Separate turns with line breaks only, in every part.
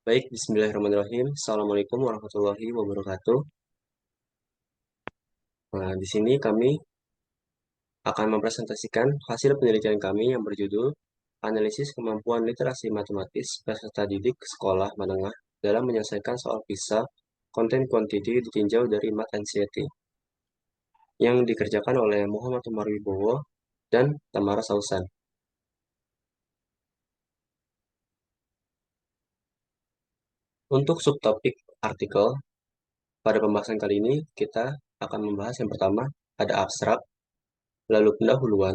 Baik, bismillahirrahmanirrahim. Assalamualaikum warahmatullahi wabarakatuh. Nah, di sini kami akan mempresentasikan hasil penelitian kami yang berjudul Analisis Kemampuan Literasi Matematis Peserta Didik Sekolah Menengah dalam Menyelesaikan Soal PISA Konten Kuantiti ditinjau dari Mat NCT yang dikerjakan oleh Muhammad Umar Wibowo dan Tamara Sausan. Untuk subtopik artikel, pada pembahasan kali ini kita akan membahas yang pertama ada abstrak, lalu pendahuluan,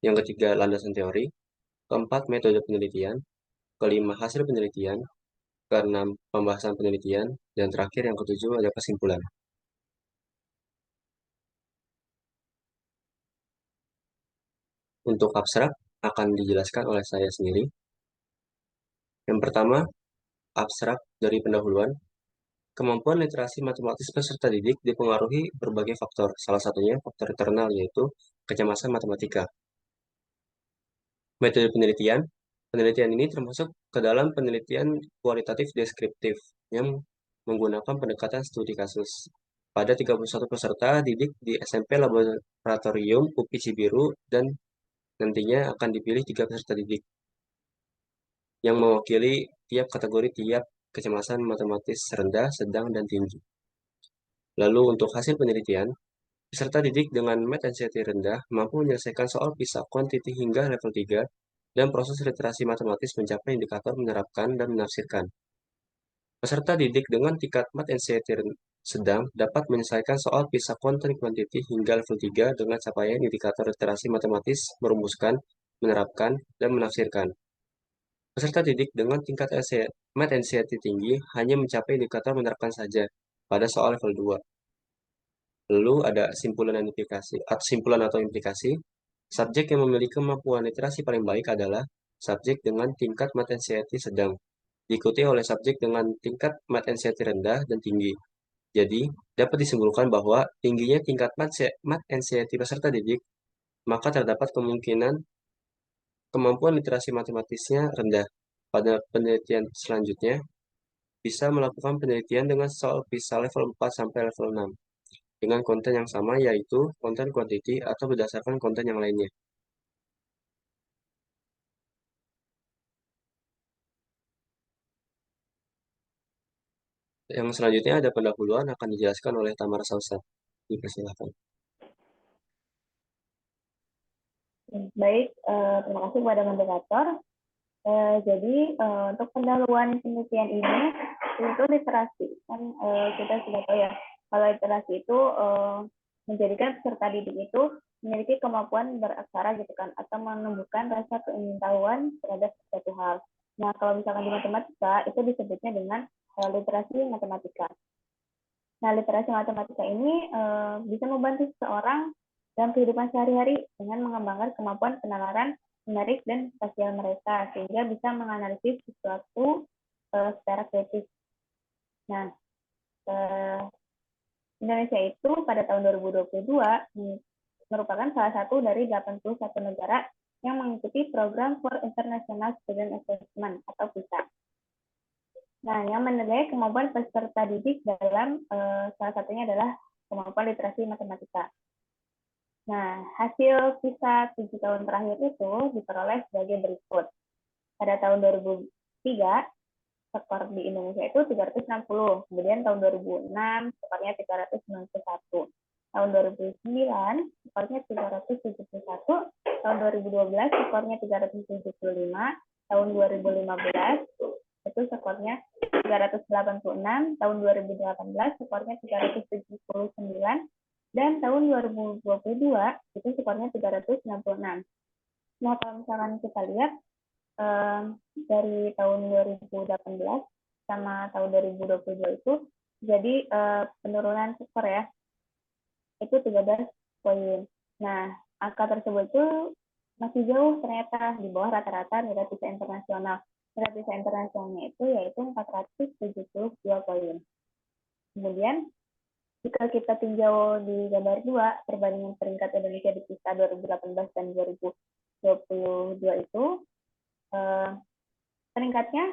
yang ketiga landasan teori, keempat metode penelitian, kelima hasil penelitian, keenam pembahasan penelitian, dan terakhir yang ketujuh ada kesimpulan. Untuk abstrak akan dijelaskan oleh saya sendiri. Yang pertama, abstrak dari pendahuluan. Kemampuan literasi matematis peserta didik dipengaruhi berbagai faktor, salah satunya faktor internal yaitu kecemasan matematika. Metode penelitian. Penelitian ini termasuk ke dalam penelitian kualitatif deskriptif yang menggunakan pendekatan studi kasus. Pada 31 peserta didik di SMP Laboratorium UPI Cibiru dan nantinya akan dipilih 3 peserta didik yang mewakili tiap kategori tiap kecemasan matematis rendah, sedang, dan tinggi. Lalu untuk hasil penelitian, peserta didik dengan Math NCT rendah mampu menyelesaikan soal PISA kuantiti hingga level 3 dan proses literasi matematis mencapai indikator menerapkan dan menafsirkan. Peserta didik dengan tingkat Math NCT sedang dapat menyelesaikan soal PISA konten kuantiti hingga level 3 dengan capaian indikator literasi matematis, merumuskan, menerapkan, dan menafsirkan. Peserta didik dengan tingkat Math NCT tinggi hanya mencapai indikator menerapkan saja pada soal level 2. Lalu ada simpulan atau implikasi. Subjek yang memiliki kemampuan literasi paling baik adalah subjek dengan tingkat Math NCT sedang, diikuti oleh subjek dengan tingkat Math NCT rendah dan tinggi. Jadi, dapat disimpulkan bahwa tingginya tingkat Math NCT peserta didik, maka terdapat kemungkinan kemampuan literasi matematisnya rendah. Pada penelitian selanjutnya, bisa melakukan penelitian dengan soal PISA level 4 sampai level 6 dengan konten yang sama yaitu konten kuantiti atau berdasarkan konten yang lainnya. Yang selanjutnya ada pendahuluan akan dijelaskan oleh Tamara Sausan. Dipersilakan.
Baik, terima kasih kepada moderator. Jadi untuk pendahuluan penelitian ini itu literasi kan kita sudah tahu ya kalau literasi itu menjadikan peserta didik itu memiliki kemampuan beraksara gitu kan atau menumbuhkan rasa keingintahuan terhadap suatu hal. Nah kalau misalkan di matematika itu disebutnya dengan literasi matematika. Nah literasi matematika ini bisa membantu seseorang dalam kehidupan sehari-hari dengan mengembangkan kemampuan penalaran menarik dan spasial mereka sehingga bisa menganalisis sesuatu secara kritis. Nah, Indonesia itu pada tahun 2022 merupakan salah satu dari 81 negara yang mengikuti program for International Student Assessment atau PISA. Nah, yang menilai kemampuan peserta didik dalam salah satunya adalah kemampuan literasi matematika. Nah, hasil PISA 7 tahun terakhir itu diperoleh sebagai berikut. Pada tahun 2003, skor di Indonesia itu 360. Kemudian tahun 2006, skornya 391. Tahun 2009, skornya 371. Tahun 2012, skornya 375. Tahun 2015, itu skornya 386. Tahun 2018, skornya 379. Dan tahun 2022 itu skornya 366. Nah, kalau misalkan kita lihat dari tahun 2018 sama tahun 2022 itu jadi penurunan skor ya. Itu 13 poin. Nah, angka tersebut itu masih jauh ternyata di bawah rata-rata nilai PISA internasional. Nilai PISA internasionalnya itu yaitu 472 poin. Kemudian jika kita tinjau di gambar 2, perbandingan peringkat Indonesia di PISA 2018 dan 2022 itu, peringkatnya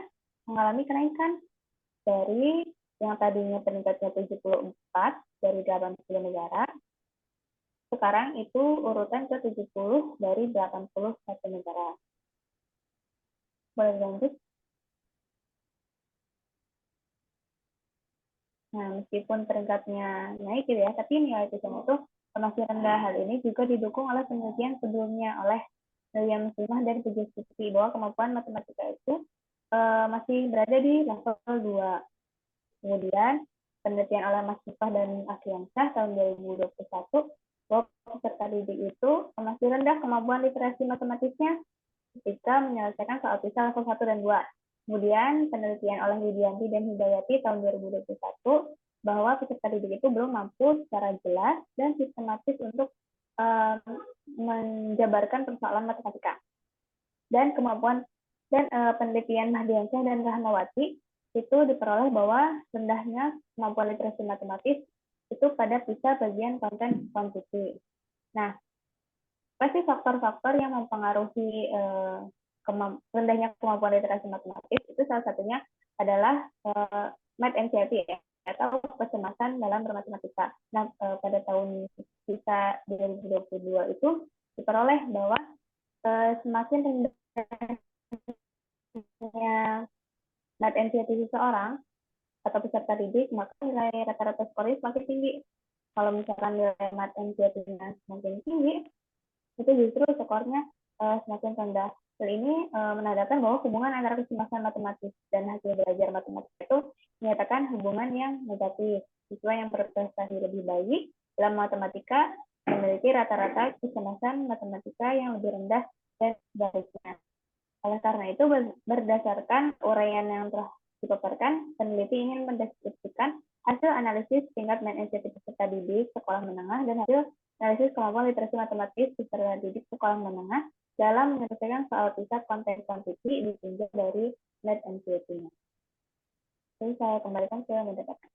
mengalami kenaikan dari yang tadinya peringkatnya 74 dari 80 negara, sekarang itu urutan ke 70 dari 81 negara. Boleh lanjut? Nah, meskipun peringkatnya naik gitu ya, tapi nilai tujuan itu masih rendah. Hal ini juga didukung oleh penelitian sebelumnya oleh William Sumah dan Puji Stuti bahwa kemampuan matematika itu masih berada di level 2. Kemudian, penelitian oleh Mas Mifah dan Afriansyah tahun 2021 bahwa peserta didik itu masih rendah kemampuan literasi matematiknya ketika menyelesaikan soal PISA level 1 dan 2. Kemudian penelitian oleh Widianti dan Hidayati tahun 2021 bahwa peserta didik itu belum mampu secara jelas dan sistematis untuk menjabarkan persoalan matematika. Dan kemampuan dan penelitian Mahdiansyah dan Rahmawati itu diperoleh bahwa rendahnya kemampuan literasi matematis itu pada PISA bagian konten kuantiti. Nah, apa sih faktor-faktor yang mempengaruhi rendahnya kemampuan literasi matematis? Itu salah satunya adalah math anxiety ya, atau kecemasan dalam bermatematika. Nah, pada tahun PISA 2022 itu diperoleh bahwa semakin rendahnya math anxiety seseorang atau peserta didik, maka nilai rata-rata skornya semakin tinggi. Kalau misalkan nilai math anxiety-nya semakin tinggi, itu justru skornya semakin rendah. Hal ini menandakan bahwa hubungan antara kecemasan matematis dan hasil belajar matematika itu menyatakan hubungan yang negatif. Siswa yang berprestasi lebih baik dalam matematika memiliki rata-rata kecemasan matematika yang lebih rendah dan sebaliknya. Oleh karena itu, berdasarkan uraian yang telah dipaparkan, peneliti ingin mendeskripsikan hasil analisis tingkat math anxiety peserta didik sekolah menengah dan hasil analisis kemampuan literasi matematis peserta didik sekolah menengah dalam menyelesaikan soal PISA konten kuantiti ditinjau dari math anxiety-nya. Jadi saya kembalikan ke moderator.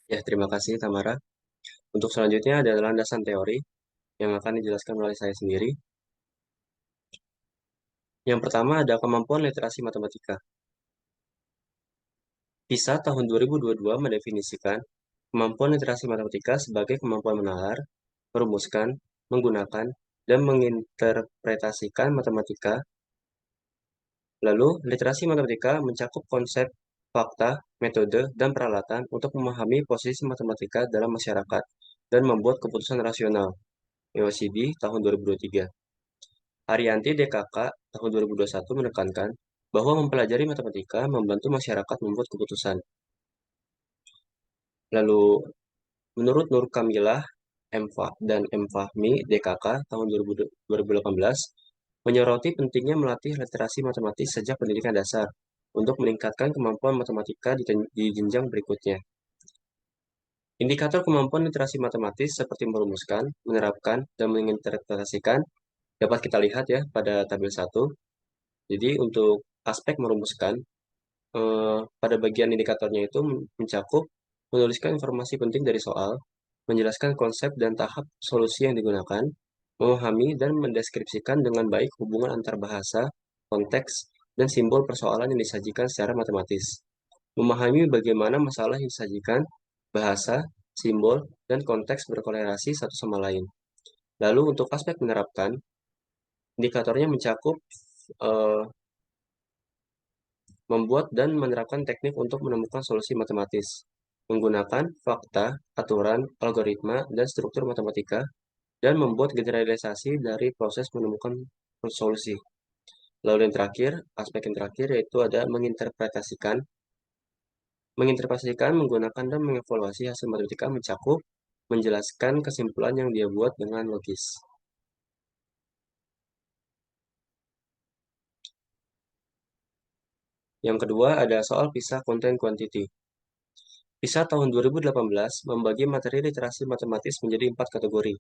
Ya, terima kasih Tamara. Untuk selanjutnya adalah landasan teori yang akan dijelaskan oleh saya sendiri. Yang pertama ada kemampuan literasi matematika. PISA tahun 2022 mendefinisikan kemampuan literasi matematika sebagai kemampuan menalar, merumuskan, menggunakan, dan menginterpretasikan matematika. Lalu, literasi matematika mencakup konsep, fakta, metode, dan peralatan untuk memahami posisi matematika dalam masyarakat dan membuat keputusan rasional. EOCD tahun 2023. Arianti DKK tahun 2021 menekankan bahwa mempelajari matematika membantu masyarakat membuat keputusan. Lalu, menurut Nur Kamilah dan M. Fahmi DKK tahun 2018, menyoroti pentingnya melatih literasi matematis sejak pendidikan dasar untuk meningkatkan kemampuan matematika di jenjang berikutnya. Indikator kemampuan literasi matematis seperti merumuskan, menerapkan, dan menginterpretasikan dapat kita lihat ya pada tabel 1. Jadi untuk aspek merumuskan, pada bagian indikatornya itu mencakup menuliskan informasi penting dari soal, menjelaskan konsep dan tahap solusi yang digunakan, memahami dan mendeskripsikan dengan baik hubungan antar bahasa, konteks, dan simbol persoalan yang disajikan secara matematis. Memahami bagaimana masalah yang disajikan, bahasa, simbol, dan konteks berkorelasi satu sama lain. Lalu untuk aspek menerapkan, indikatornya mencakup membuat dan menerapkan teknik untuk menemukan solusi matematis, menggunakan fakta, aturan, algoritma, dan struktur matematika, dan membuat generalisasi dari proses menemukan solusi. Lalu yang terakhir, aspek yang terakhir yaitu ada menginterpretasikan. Menginterpretasikan, menggunakan, dan mengevaluasi hasil matematika mencakup menjelaskan kesimpulan yang dia buat dengan logis. Yang kedua ada soal PISA Content Quantity. PISA tahun 2018 membagi materi literasi matematis menjadi 4 kategori.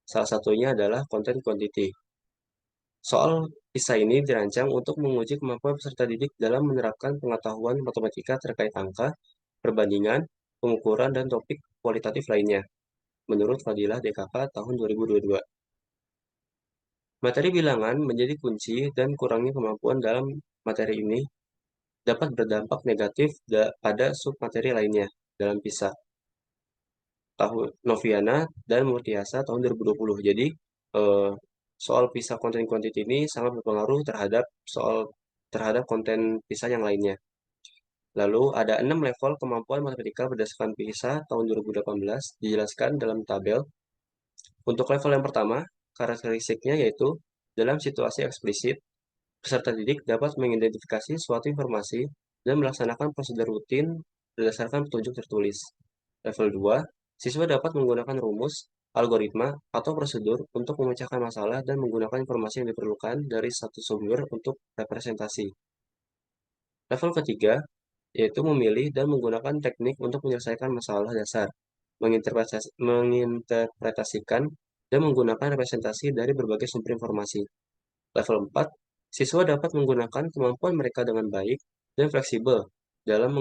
Salah satunya adalah Content Quantity. Soal PISA ini dirancang untuk menguji kemampuan peserta didik dalam menerapkan pengetahuan matematika terkait angka, perbandingan, pengukuran, dan topik kualitatif lainnya, menurut Fadilah DKK tahun 2022. Materi bilangan menjadi kunci dan kurangnya kemampuan dalam materi ini dapat berdampak negatif pada submateri lainnya dalam PISA tahun Noviana dan Murtiasa tahun 2020. Jadi, eh, soal PISA konten quantity ini sangat berpengaruh terhadap konten PISA yang lainnya. Lalu ada 6 level kemampuan matematika berdasarkan PISA tahun 2018 dijelaskan dalam tabel. Untuk level yang pertama, karakteristiknya yaitu dalam situasi eksplisit, peserta didik dapat mengidentifikasi suatu informasi dan melaksanakan prosedur rutin berdasarkan petunjuk tertulis. Level 2, siswa dapat menggunakan rumus, algoritma, atau prosedur untuk memecahkan masalah dan menggunakan informasi yang diperlukan dari satu sumber untuk representasi. Level ketiga, yaitu memilih dan menggunakan teknik untuk menyelesaikan masalah dasar, menginterpretasikan, dan menggunakan representasi dari berbagai sumber informasi. Level 4, siswa dapat menggunakan kemampuan mereka dengan baik dan fleksibel dalam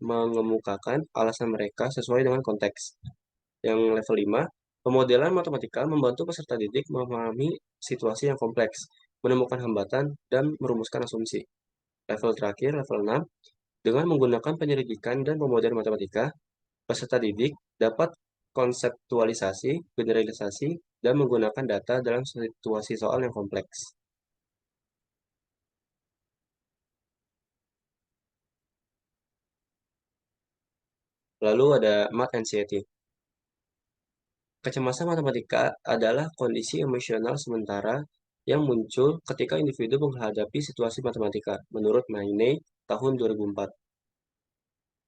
mengemukakan alasan mereka sesuai dengan konteks. Yang level 5, pemodelan matematika membantu peserta didik memahami situasi yang kompleks, menemukan hambatan, dan merumuskan asumsi. Level terakhir, level 6, dengan menggunakan penyelidikan dan pemodelan matematika, peserta didik dapat konseptualisasi, generalisasi, dan menggunakan data dalam situasi soal yang kompleks. Lalu ada Math Anxiety. Kecemasan matematika adalah kondisi emosional sementara yang muncul ketika individu menghadapi situasi matematika, menurut Maine tahun 2004.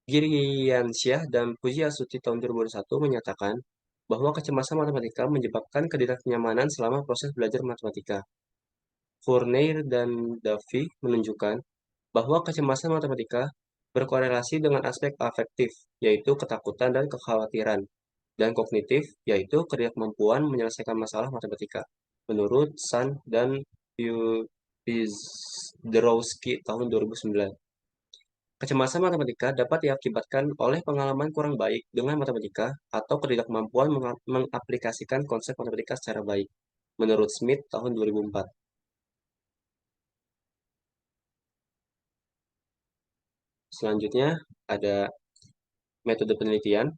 Giriansyah dan Pujiasuti tahun 2001 menyatakan bahwa kecemasan matematika menyebabkan ketidaknyamanan selama proses belajar matematika. Fournier dan Duffy menunjukkan bahwa kecemasan matematika berkorelasi dengan aspek afektif, yaitu ketakutan dan kekhawatiran, dan kognitif, yaitu ketidakmampuan menyelesaikan masalah matematika, menurut Sun dan Pizdrowski tahun 2009. Kecemasan matematika dapat diakibatkan oleh pengalaman kurang baik dengan matematika atau ketidakmampuan mengaplikasikan konsep matematika secara baik, menurut Smith tahun 2004. Selanjutnya, ada metode penelitian.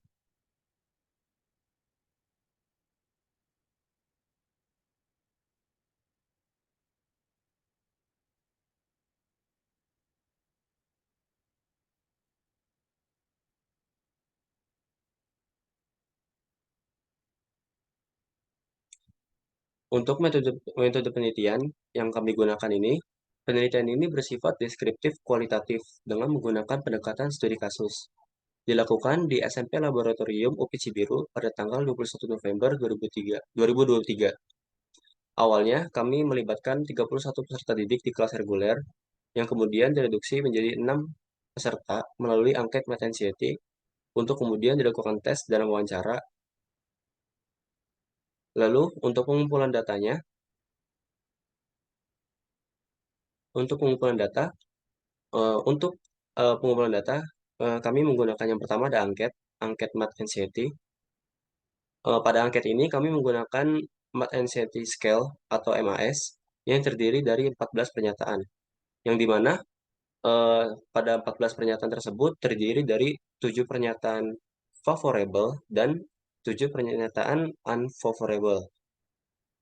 Untuk metode penelitian yang kami gunakan ini, penelitian ini bersifat deskriptif kualitatif dengan menggunakan pendekatan studi kasus. Dilakukan di SMP Laboratorium UPI Cibiru pada tanggal 21 November 2023. Awalnya, kami melibatkan 31 peserta didik di kelas reguler, yang kemudian direduksi menjadi 6 peserta melalui angket Math untuk kemudian dilakukan tes dan wawancara. Lalu, untuk pengumpulan datanya, untuk pengumpulan data, untuk pengumpulan data, kami menggunakan yang pertama ada angket Math Anxiety. Pada angket ini kami menggunakan Math Anxiety Scale atau MAS yang terdiri dari 14 pernyataan, yang dimana pada 14 pernyataan tersebut terdiri dari 7 pernyataan favorable dan 7 pernyataan unfavorable.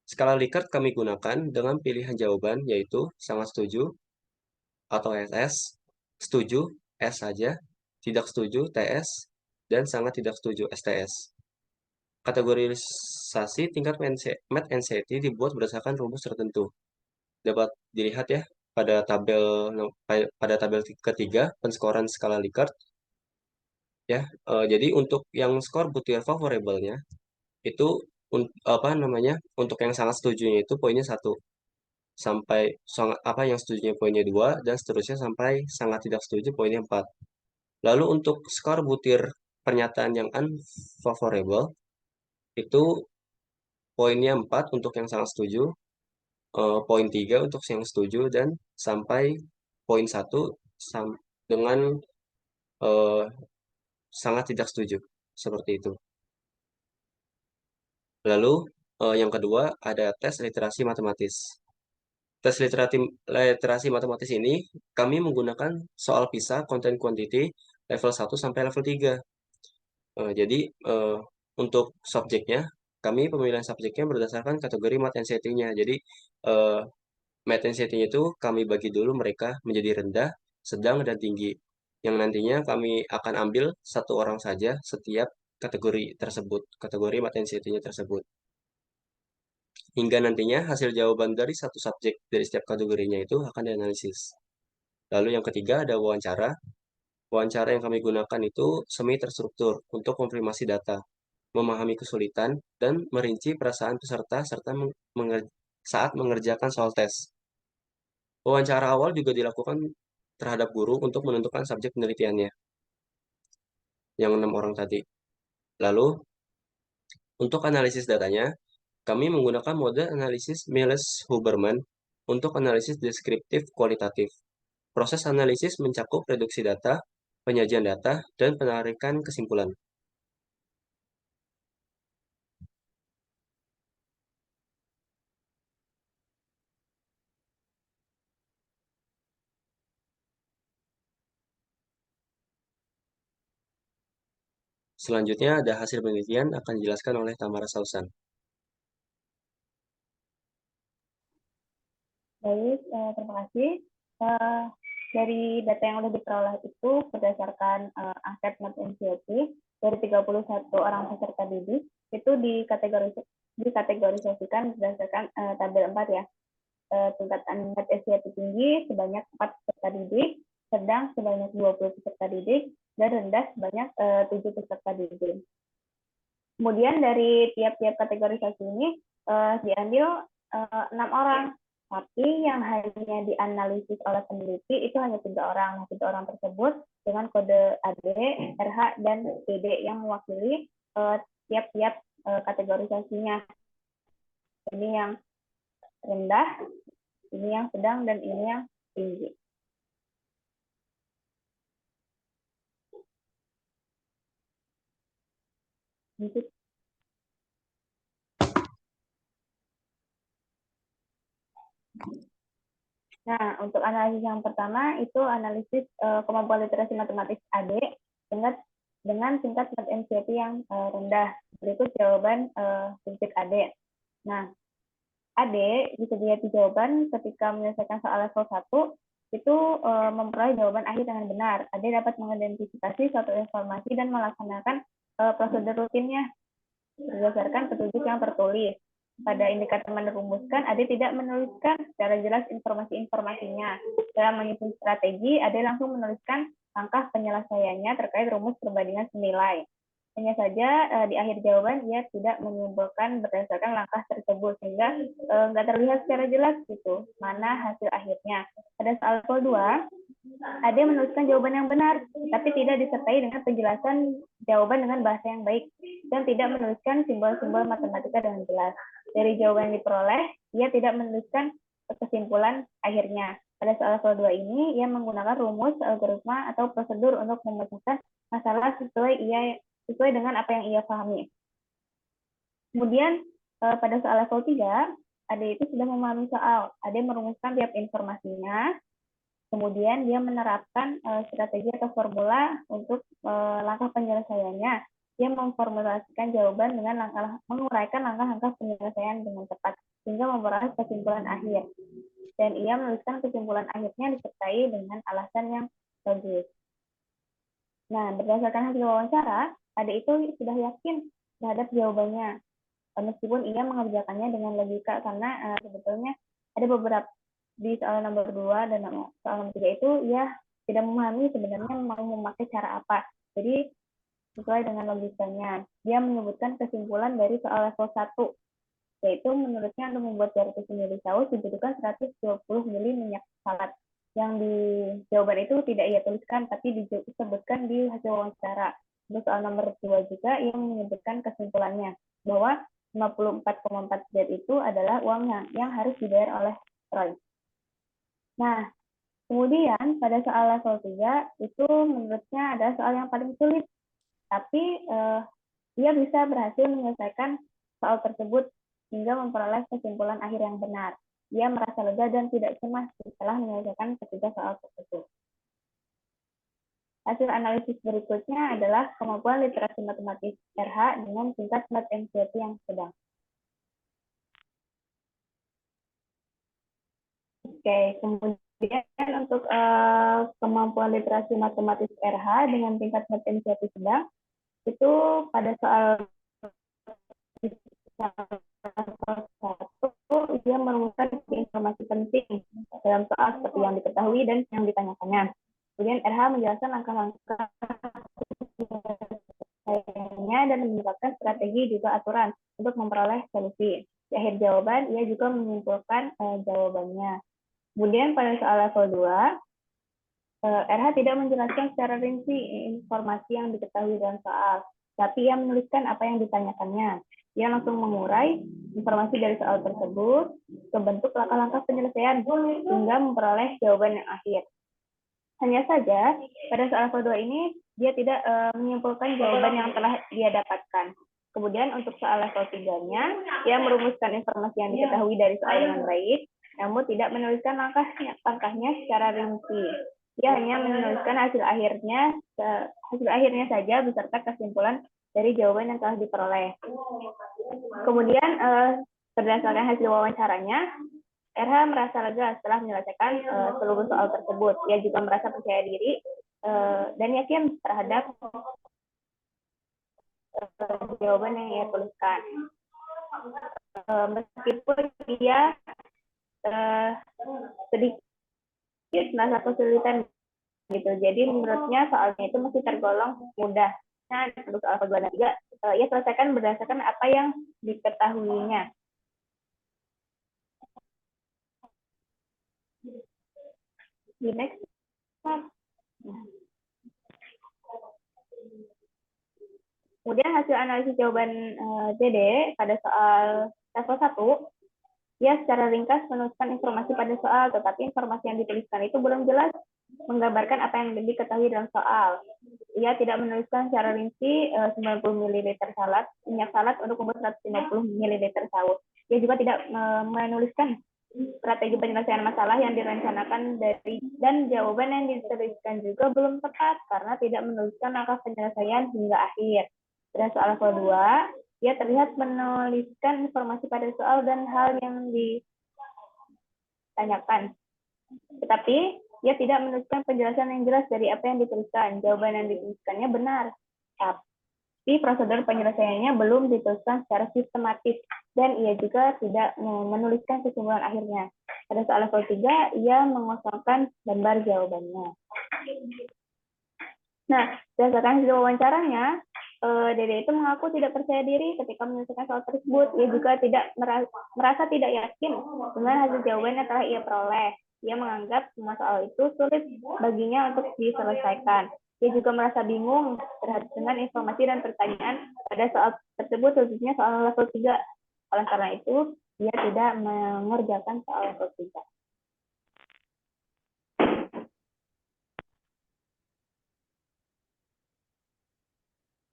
Skala Likert kami gunakan dengan pilihan jawaban yaitu sangat setuju atau SS, setuju S saja, tidak setuju TS, dan sangat tidak setuju STS. Kategorisasi tingkat Math Anxiety dibuat berdasarkan rumus tertentu. Dapat dilihat ya pada tabel ketiga penskoran skala Likert ya. Jadi untuk yang skor butir favorable-nya itu apa namanya? Untuk yang sangat setujunya itu poinnya 1 sampai sangat apa yang setujunya poinnya 2 dan seterusnya sampai sangat tidak setuju poinnya 4. Lalu untuk skor butir pernyataan yang unfavorable itu poinnya 4 untuk yang sangat setuju, poin 3 untuk yang setuju dan sampai poin 1 dengan eh, sangat tidak setuju. Seperti itu. Lalu Yang kedua ada tes literasi matematis. Tes literasi matematis ini kami menggunakan soal PISA content quantity level 1 sampai level 3. Jadi untuk subjeknya kami pemilihan subjeknya berdasarkan kategori Math NCT-nya. Jadi eh, Math NCT-nya itu kami bagi dulu mereka menjadi rendah, sedang, dan tinggi. Yang nantinya kami akan ambil satu orang saja setiap kategori tersebut, kategori Math NCT-nya tersebut. Hingga nantinya hasil jawaban dari satu subjek dari setiap kategorinya itu akan dianalisis. Lalu yang ketiga ada wawancara. Wawancara yang kami gunakan itu semi terstruktur untuk konfirmasi data, memahami kesulitan, dan merinci perasaan peserta serta saat mengerjakan soal tes. Wawancara awal juga dilakukan terhadap guru untuk menentukan subjek penelitiannya, yang 6 orang tadi. Lalu, untuk analisis datanya, kami menggunakan mode analisis Miles-Huberman untuk analisis deskriptif kualitatif. Proses analisis mencakup reduksi data, penyajian data, dan penarikan kesimpulan. Selanjutnya ada hasil penelitian akan dijelaskan oleh Tamara Sausan.
Baik, terima kasih. Eh, dari data yang sudah diperoleh itu berdasarkan angket NCT dari 31 orang peserta didik itu dikategorisasikan berdasarkan tabel 4 ya. Tingkat NAT SCT tinggi sebanyak 4 peserta didik, sedang sebanyak 20 peserta didik, dan rendah sebanyak 7 peserta didik. Kemudian dari tiap-tiap kategorisasi ini diambil 6 orang, tapi yang hanya dianalisis oleh peneliti itu hanya 3 orang. Nah, 3 orang tersebut dengan kode AD, RH, dan PD yang mewakili tiap-tiap kategorisasinya. Ini yang rendah, ini yang sedang, dan ini yang tinggi. Nah, untuk analisis yang pertama itu analisis kemampuan literasi matematis AD dengan tingkat NCT yang rendah. Berikut jawaban titik AD. Nah, AD bisa dilihat di jawaban ketika menyelesaikan soal level 1 itu memperoleh jawaban akhir dengan benar. AD dapat mengidentifikasi suatu informasi dan melaksanakan prosedur rutinnya berdasarkan petunjuk yang tertulis. Pada indikator merumuskan, AD tidak menuliskan secara jelas informasi-informasinya. Dalam menyusun strategi, AD langsung menuliskan langkah penyelesaiannya terkait rumus perbandingan senilai. Hanya saja di akhir jawaban ia tidak menyimpulkan berdasarkan langkah tersebut sehingga nggak terlihat secara jelas gitu mana hasil akhirnya. Pada soal level 2, AD menuliskan jawaban yang benar, tapi tidak disertai dengan penjelasan jawaban dengan bahasa yang baik dan tidak menuliskan simbol-simbol matematika dengan jelas. Dari jawaban yang diperoleh, ia tidak menuliskan kesimpulan akhirnya. Pada soal level 2 ini, ia menggunakan rumus, algoritma, atau prosedur untuk memecahkan masalah sesuai dengan apa yang ia pahami. Kemudian pada soal level 3, AD itu sudah memahami soal. AD merumuskan tiap informasinya, kemudian dia menerapkan strategi atau formula untuk langkah penyelesaiannya. Dia memformulasikan jawaban dengan menguraikan langkah-langkah penyelesaian dengan tepat, sehingga memperoleh kesimpulan akhir. Dan ia menuliskan kesimpulan akhirnya disertai dengan alasan yang bagus. Nah, berdasarkan hasil wawancara, AD itu sudah yakin terhadap jawabannya, meskipun ia mengerjakannya dengan logika, karena sebetulnya ada beberapa di soal nomor 2 dan soal nomor 3 itu ia tidak memahami sebenarnya mau memakai cara apa. Jadi sesuai dengan logikanya. Dia menyebutkan kesimpulan dari soal level 1, yaitu menurutnya untuk membuat garis mili saus dibutuhkan 120 mili minyak salat. Yang di jawaban itu tidak ia tuliskan, tapi disebutkan di hasil wawancara. Untuk soal nomor 2 juga ia menyebutkan kesimpulannya bahwa 54,4 Z itu adalah uang yang harus dibayar oleh Roy. Nah, kemudian pada soal level 3 itu menurutnya adalah soal yang paling sulit. Tapi dia bisa berhasil menyelesaikan soal tersebut hingga memperoleh kesimpulan akhir yang benar. Ia merasa lega dan tidak cemas setelah menyelesaikan ketiga soal tersebut. Hasil analisis berikutnya adalah kemampuan literasi matematis RH dengan tingkat MAT-NCT yang sedang. Oke, kemudian untuk kemampuan literasi matematis RH dengan tingkat MAT-NCT sedang, itu pada soal satu, dia merumuskan informasi penting dalam soal seperti yang diketahui dan yang ditanyakannya. Kemudian RH menjelaskan langkah-langkah dan menerapkan strategi juga aturan untuk memperoleh solusi. Di akhir jawaban, ia juga menyimpulkan jawabannya. Kemudian pada soal level 2, RH tidak menjelaskan secara rinci informasi yang diketahui dalam soal, tapi ia menuliskan apa yang ditanyakannya. Ia langsung mengurai informasi dari soal tersebut ke bentuk langkah-langkah penyelesaian hingga memperoleh jawaban yang akhir. Hanya saja, pada soal level 2 ini, dia tidak menyimpulkan jawaban yang telah dia dapatkan. Kemudian untuk soal level 3-nya, ia merumuskan informasi yang diketahui dari soal dengan baik, namun tidak menuliskan langkahnya secara rinci. Dia hanya menuliskan hasil akhirnya saja beserta kesimpulan dari jawaban yang telah diperoleh. Kemudian berdasarkan hasil wawancaranya, RH merasa lega setelah menyelesaikan seluruh soal tersebut. Ia juga merasa percaya diri dan yakin terhadap jawaban yang ia tuliskan. Meskipun dia sedikit merasa kesulitan gitu. Jadi menurutnya soalnya itu masih tergolong mudah. Nah, untuk soal kedua dan tiga, ia selesaikan berdasarkan apa yang diketahuinya. Di next. Kemudian hasil analisis jawaban JD pada soal level 1, ia secara ringkas menuliskan informasi pada soal, tetapi informasi yang dituliskan itu belum jelas menggambarkan apa yang diketahui dalam soal. Ia tidak menuliskan secara rinci 90 ml minyak salad untuk membuat 150 ml saus. Ia juga tidak menuliskan strategi penyelesaian masalah yang direncanakan dan jawaban yang dituliskan juga belum tepat karena tidak menuliskan langkah penyelesaian hingga akhir. Pada soal level 2, ia terlihat menuliskan informasi pada soal dan hal yang ditanyakan. Tetapi, ia tidak menuliskan penjelasan yang jelas dari apa yang dituliskan. Jawaban yang dituliskannya benar, tapi prosedur penyelesaiannya belum dituliskan secara sistematis, dan ia juga tidak menuliskan kesimpulan akhirnya. Pada soal level 3, ia mengosongkan gambar jawabannya. Nah, berdasarkan hasil wawancaranya, Dede itu mengaku tidak percaya diri ketika menyelesaikan soal tersebut. Ia juga tidak merasa tidak yakin dengan hasil jawaban yang telah ia peroleh. Ia menganggap semua soal itu sulit baginya untuk diselesaikan. Ia juga merasa bingung terhadap dengan informasi dan pertanyaan pada soal tersebut, khususnya soal level 3. Oleh karena itu, ia tidak mengerjakan soal level 3.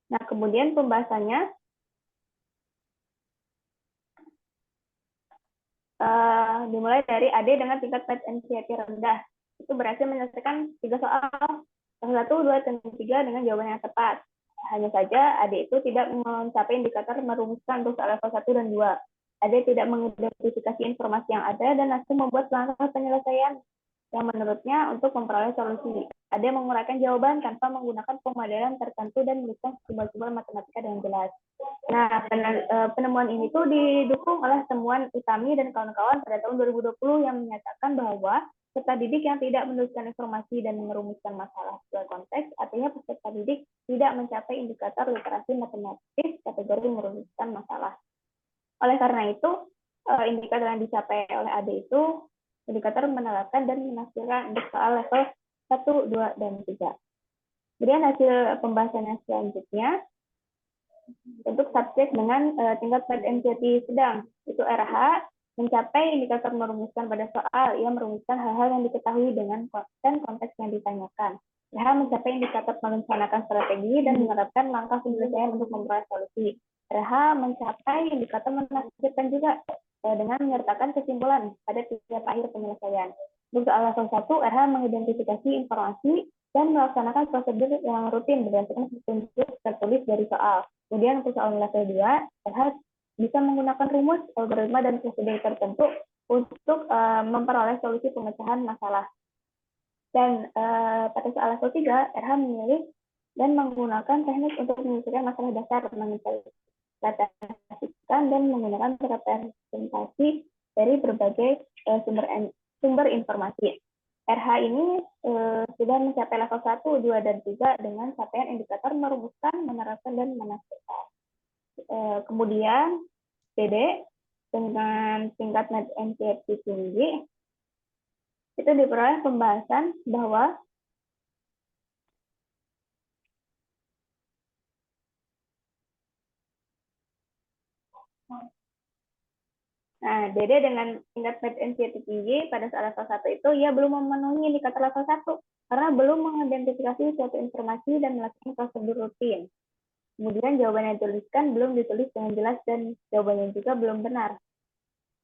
Nah, kemudian pembahasannya dimulai dari AD dengan tingkat PET-NCT rendah. Itu berhasil menyelesaikan 3 soal, 1, 2, dan 3 dengan jawaban yang tepat. Hanya saja AD itu tidak mencapai indikator merumuskan untuk soal level 1 dan 2. AD tidak mengidentifikasi informasi yang ada dan langsung membuat langkah penyelesaian yang menurutnya untuk memperoleh solusi. Ada menguraikan jawaban tanpa menggunakan pemodelan tertentu dan menuliskan simbol-simbol matematika dengan jelas. Nah, penemuan ini tuh didukung oleh temuan Utami dan kawan-kawan pada tahun 2020 yang menyatakan bahwa peserta didik yang tidak menuliskan informasi dan merumuskan masalah sesuai konteks, artinya peserta didik tidak mencapai indikator literasi matematis kategori merumuskan masalah. Oleh karena itu, indikator yang dicapai oleh AD itu indikator menerapkan dan menafsirkan untuk soal level 1, 2, dan 3. Kemudian hasil pembahasan yang selanjutnya, untuk subjek dengan tingkat PET-NCT sedang, itu RH, mencapai indikator merumuskan pada soal, ia merumuskan hal-hal yang diketahui dengan konteks yang ditanyakan. RH mencapai indikator merencanakan strategi dan menerapkan langkah penyelesaian untuk memperoleh solusi. RH mencapai indikator menakjubkan juga dengan menyertakan kesimpulan pada tiap akhir penyelesaian. Untuk soal level 1, RH mengidentifikasi informasi dan melaksanakan prosedur yang rutin berdasarkan petunjuk tertulis dari soal. Kemudian untuk soal level 2, RH bisa menggunakan rumus, algoritma, dan prosedur tertentu untuk memperoleh solusi pemecahan masalah. Dan pada soal level 3, RH memilih dan menggunakan teknik untuk menyelesaikan masalah dasar, merepresentasikan dan menggunakan representasi dari berbagai sumber informasi. RH ini sudah mencapai level 1, 2, dan 3 dengan capaian indikator merumuskan, menerapkan, dan menafsirkan. Kemudian DD dengan tingkat NCFT tinggi itu diperoleh pembahasan bahwa DD dengan tingkat NCFT tinggi pada saat level 1 itu ia belum memenuhi indikator level 1 karena belum mengidentifikasi suatu informasi dan melakukan prosedur rutin. Kemudian jawaban yang dituliskan belum ditulis dengan jelas dan jawabannya juga belum benar.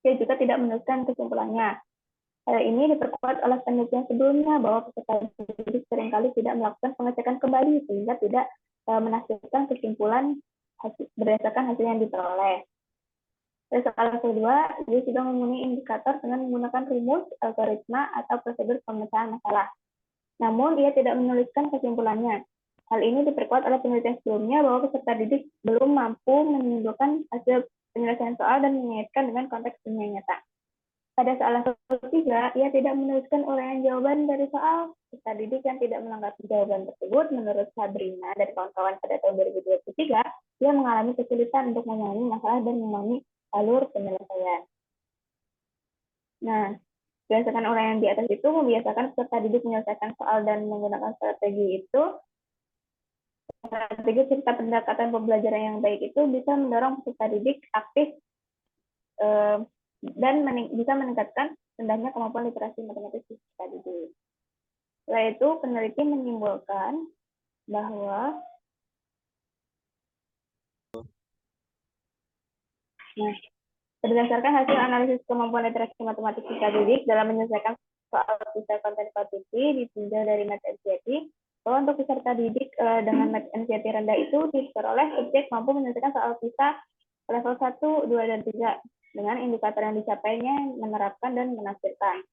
Dia juga tidak menuliskan kesimpulannya. Hal ini diperkuat oleh penelitian sebelumnya bahwa peserta didik seringkali tidak melakukan pengecekan kembali sehingga tidak menafsirkan kesimpulan berdasarkan hasil yang diperoleh. Soal kedua, dia sudah memenuhi indikator dengan menggunakan rumus, algoritma, atau prosedur pemecahan masalah. Namun, ia tidak menuliskan kesimpulannya. Hal ini diperkuat oleh penelitian sebelumnya bahwa peserta didik belum mampu menyimpulkan hasil penyelesaian soal dan mengaitkan dengan konteks dunia nyata. Pada soal level 3, ia tidak menuliskan uraian jawaban dari soal. Peserta didik yang tidak melengkapi jawaban tersebut, menurut Sabrina dari kawan-kawan pada tahun 2023, dia mengalami kesulitan untuk memahami masalah dan memahami alur penyelesaian. Nah, berdasarkan uraian di atas itu membiasakan peserta didik menyelesaikan soal dan menggunakan strategi itu. Strategi serta pendekatan pembelajaran yang baik itu bisa mendorong peserta didik aktif dan bisa meningkatkan rendahnya kemampuan literasi matematik peserta didik. Setelah itu, peneliti menyimpulkan bahwa berdasarkan hasil analisis kemampuan literasi matematik peserta didik dalam menyelesaikan soal PISA konten konstitusi ditinjau dari NCERT, bahwa untuk peserta didik dengan NCERT rendah itu diperoleh subjek mampu menyelesaikan soal PISA level 1, 2, dan 3 dengan indikator yang dicapainya, menerapkan, dan menafsirkan.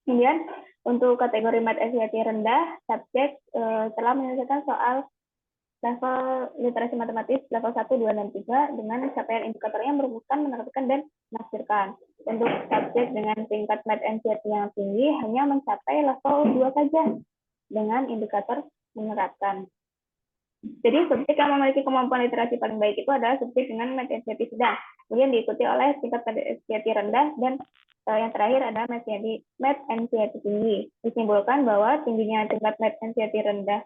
Kemudian, untuk kategori NCERT rendah, subjek telah menyelesaikan soal level literasi matematis level 1, 2, dan 3 dengan capaian indikatornya merumuskan, menerapkan, dan menafsirkan. Untuk subjek dengan tingkat NCERT yang tinggi hanya mencapai level 2 saja dengan indikator menerapkan. Jadi subjek yang memiliki kemampuan literasi paling baik itu adalah subjek dengan NCERT sedang. Kemudian diikuti oleh tingkat NCERT rendah dan yang terakhir adalah NCERT tinggi. Disimpulkan bahwa tingginya tingkat NCERT rendah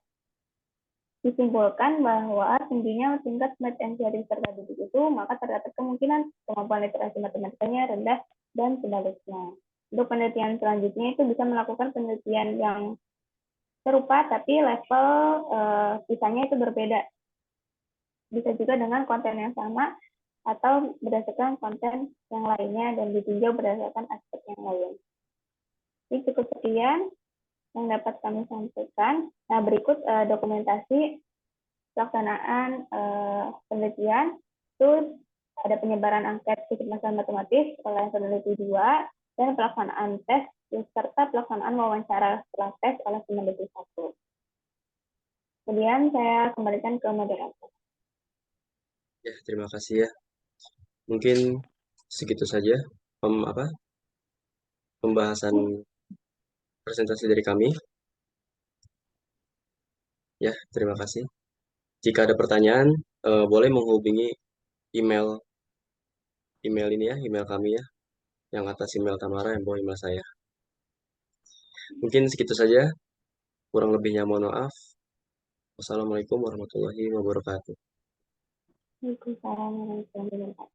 disimpulkan bahwa tingginya tingkat NCERT peserta didik itu, maka terdapat kemungkinan kemampuan literasi matematikanya rendah dan sebaliknya. Untuk penelitian selanjutnya itu bisa melakukan penelitian yang serupa, tapi level sisanya itu berbeda. Bisa juga dengan konten yang sama atau berdasarkan konten yang lainnya dan ditinjau berdasarkan aspek yang lain. Ini cukup sekian yang dapat kami sampaikan. Nah, berikut dokumentasi pelaksanaan penelitian. Itu ada penyebaran angket fisik masalah matematis oleh peneliti 2 dan pelaksanaan tes serta pelaksanaan wawancara setelah tes oleh peneliti 1. Kemudian saya kembalikan ke moderator.
Ya, terima kasih ya. Mungkin segitu saja pembahasan presentasi dari kami. Ya, terima kasih. Jika ada pertanyaan, boleh menghubungi email ini ya, email kami ya, yang atas email Tamara, yang bawah email saya. Mungkin segitu saja. Kurang lebihnya mohon maaf. Wassalamualaikum warahmatullahi wabarakatuh.
Waalaikumsalam warahmatullahi wabarakatuh.